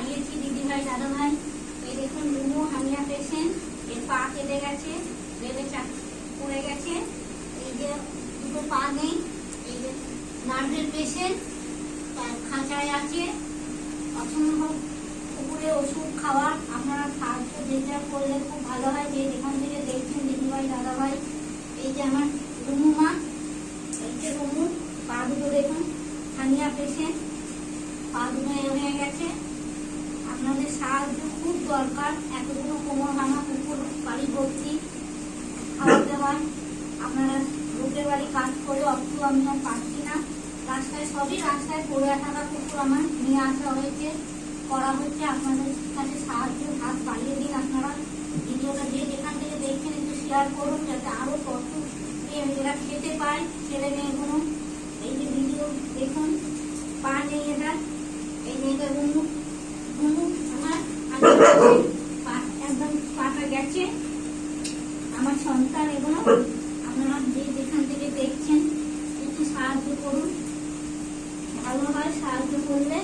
বাড়িয়েছি দিদিভাই দাদাভাই। এই দেখুন রুমু হামিয়া পেশেন্ট, এর পা কেটে গেছে, রেলে চাপ পড়ে গেছে, এই যে দুটো পা নেই। এই যে নার্ভের পেশেন্ট, খাঁচায় আছে, অসম্ভব পুকুরে ওষুধ খাওয়ার। আপনারা সাহায্য যেটা করলে খুব ভালো হয়। যে যেখান থেকে দেখছেন দিদিভাই দাদাভাই, এই যে আমার রুমু মা, এই যে রুমু পা দুটো দেখুন, হানিয়া পেশেন্ট, পা দুটো হয়ে গেছে। আপনাদের সাহায্য খুব দরকার। এতগুলো কোমর ভাঙা কুকুর বাড়ি ভর্তি, খাওয়াতে হয়। আপনারা লোকের বাড়ি কাজ করে অর্থ আমি আর পাচ্ছি না। রাস্তায় সবই রাস্তায় পড়ে থাকা কুকুর আমার নিয়ে আসা হয়েছে, করা হচ্ছে। আপনাদের কাছে সাহায্য হাত বাড়িয়ে দিন। আপনারা ভিডিওটা যে যেখান থেকে দেখছেন একটু শেয়ার করুন, যাতে আরো কত এরা খেতে পায়, ছেলে মেয়েগুলো। এই যে ভিডিও দেখুন, পা নেই এটা, এই যে এটা রুমু আমার একদম পাটা গেছে। আমার সন্তান এগুলো। আপনারা যে যেখান থেকে দেখছেন একটু সাহায্য করুন, ভালো হয় সাহায্য করলে।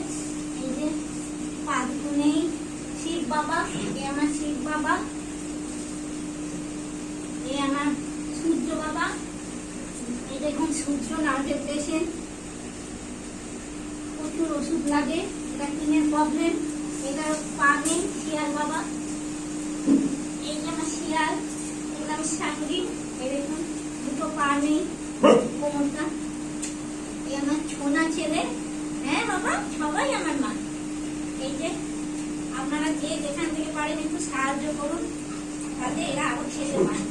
এই যে পা দুটো নেই, শিব বাবা, এ আমার শিব বাবা, এ আমার সূর্য বাবা। এই দেখুন সূর্য নার্ভের পেশেন্ট, প্রচুর ওষুধ লাগে, এটা কিনের প্রবলেম। এটা পা নেই, শিয়াল বাবা। এই যে আমার শিয়াল, এগুলো আমি সাংরি। এই দেখুন দুটো পা নেই, কোমরটা। এই আমার ছোনা ছেলে, হ্যাঁ বাবা, সবাই আমার মা। এই যে আপনারা যে যেখান থেকে পারেন একটু সাহায্য করুন, তাতে এরা আরো খেতে পায়।